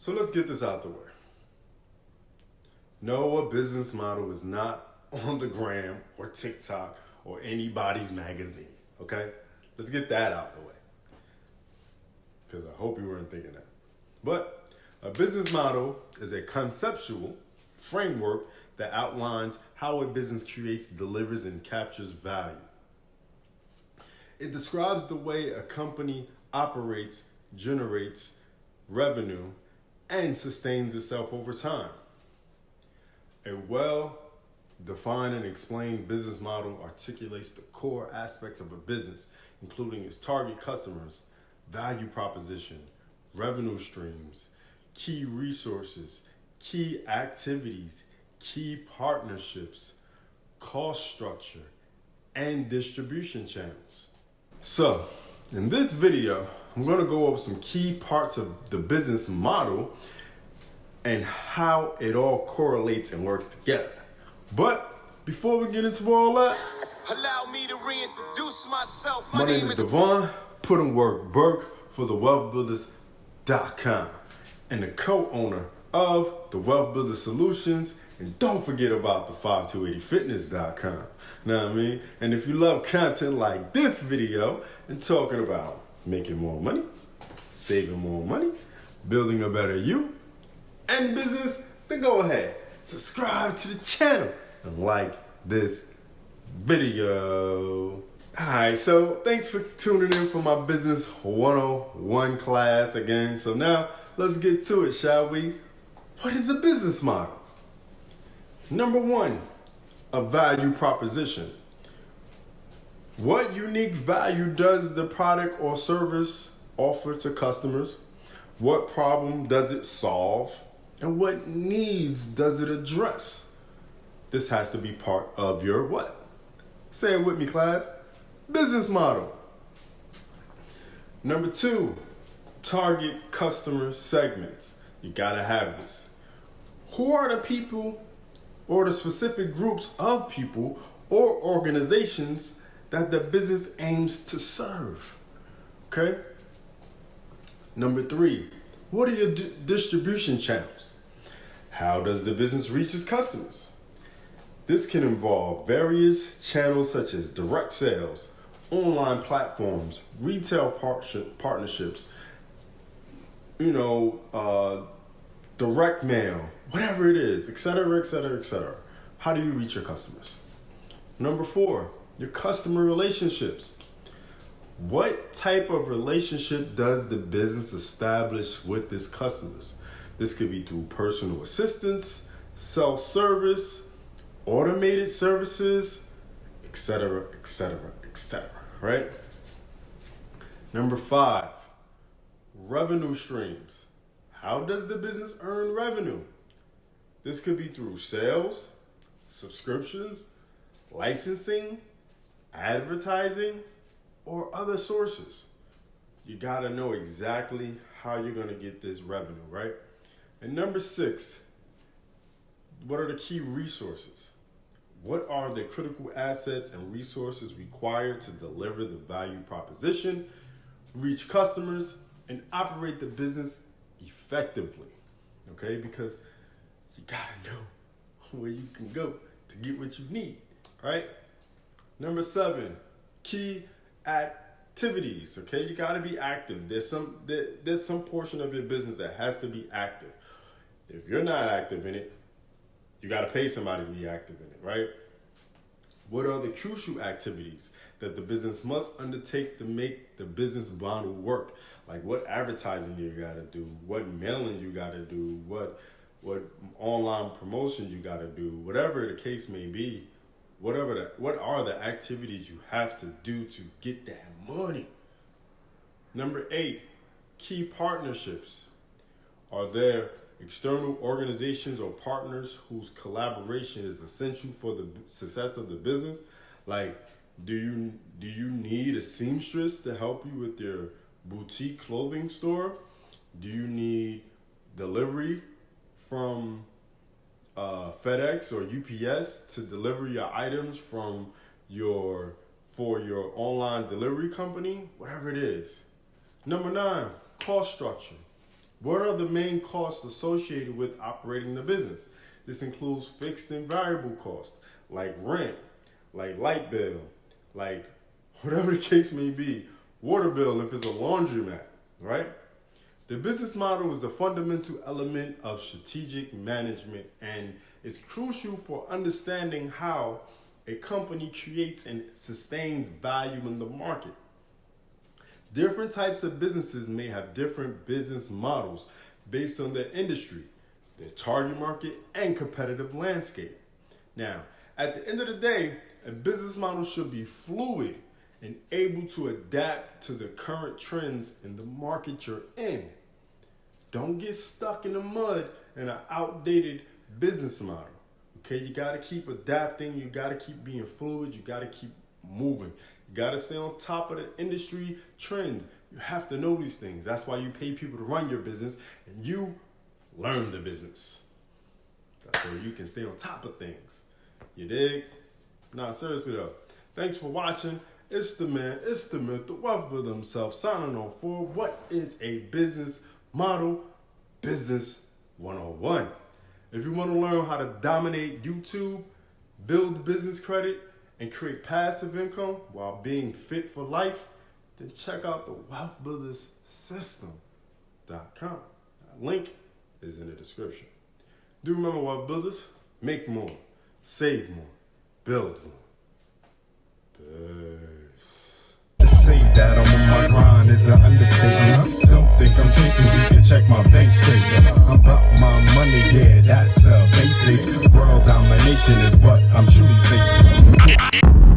So let's get this out the way. No, a business model is not on the gram or TikTok or anybody's magazine, okay? Let's get that out the way. Because I hope you weren't thinking that. But a business model is a conceptual framework that outlines how a business creates, delivers, and captures value. It describes the way a company operates, generates revenue, and sustains itself over time. A well-defined and explained business model articulates the core aspects of a business, including its target customers, value proposition, revenue streams, key resources, key activities, key partnerships, cost structure, and distribution channels. So, in this video, I'm going to go over some key parts of the business model and how it all correlates and works together. But before we get into all that, allow me to reintroduce myself. My name is Devon, put in work Burke for thewealthbuilders.com and the co-owner of the Wealth Builder Solutions. And don't forget about the 5280fitness.com. Know what I mean? And if you love content like this video and talking about making more money, saving more money, building a better you and business, then go ahead, subscribe to the channel and like this video. Alright, so thanks for tuning in for my Business 101 class again. So now let's get to it, shall we? What is a business model? Number one, a value proposition. What unique value does the product or service offer to customers? What problem does it solve? And what needs does it address? This has to be part of your what? Say it with me, class. Business model. Number two, target customer segments. You gotta have this. Who are the people or the specific groups of people or organizations that the business aims to serve? Okay? Number three, what are your distribution channels? How does the business reach its customers? This can involve various channels such as direct sales, online platforms, retail partnerships, direct mail, whatever it is, etc., etc., etc. How do you reach your customers? Number four, your customer relationships. What type of relationship does the business establish with its customers? This could be through personal assistance, self-service, automated services, etc., etc., etc., right? Number five, revenue streams. How does the business earn revenue? This could be through sales, subscriptions, licensing, advertising, or other sources. You gotta know exactly how you're gonna get this revenue, right? And number six, what are the key resources? What are the critical assets and resources required to deliver the value proposition, reach customers, and operate the business effectively? Okay, because you gotta know where you can go to get what you need, right? Number seven, key activities. Okay, you gotta be active. There's some portion of your business that has to be active. If you're not active in it, you gotta pay somebody to be active in it, right? What are the crucial activities that the business must undertake to make the business model work? Like what advertising you gotta do, what mailing you gotta do, what online promotion you gotta do, whatever the case may be. What are the activities you have to do to get that money? Number eight, key partnerships. Are there external organizations or partners whose collaboration is essential for the success of the business? Like, do you need a seamstress to help you with your boutique clothing store? Do you need delivery from FedEx or UPS to deliver your items for your online delivery company? Whatever it is. Number nine, cost structure. What are the main costs associated with operating the business? This includes fixed and variable costs, like rent, like light bill, like whatever the case may be, water bill if it's a laundromat, right? The business model is a fundamental element of strategic management and is crucial for understanding how a company creates and sustains value in the market. Different types of businesses may have different business models based on their industry, their target market, and competitive landscape. Now, at the end of the day, a business model should be fluid and able to adapt to the current trends in the market you're in. Don't get stuck in the mud in an outdated business model. Okay, you gotta keep adapting, you gotta keep being fluid, you gotta keep moving. You gotta stay on top of the industry trends. You have to know these things. That's why you pay people to run your business and you learn the business. That's where you can stay on top of things. You dig? Nah, seriously though. Thanks for watching. It's the man, it's the myth, the wealth builder himself, signing on for What is a Business Model? Business 101. If you want to learn how to dominate YouTube, build business credit, and create passive income while being fit for life, then check out the wealthbuilderssystem.com. Link is in the description. Do remember, Wealth Builders, make more, save more, build more. Peace. To say that I'm on my grind is an understatement. Don't think I'm thinking you can check my bank statement. I'm about my money, yeah, that's a basic. World domination is what I'm truly facing.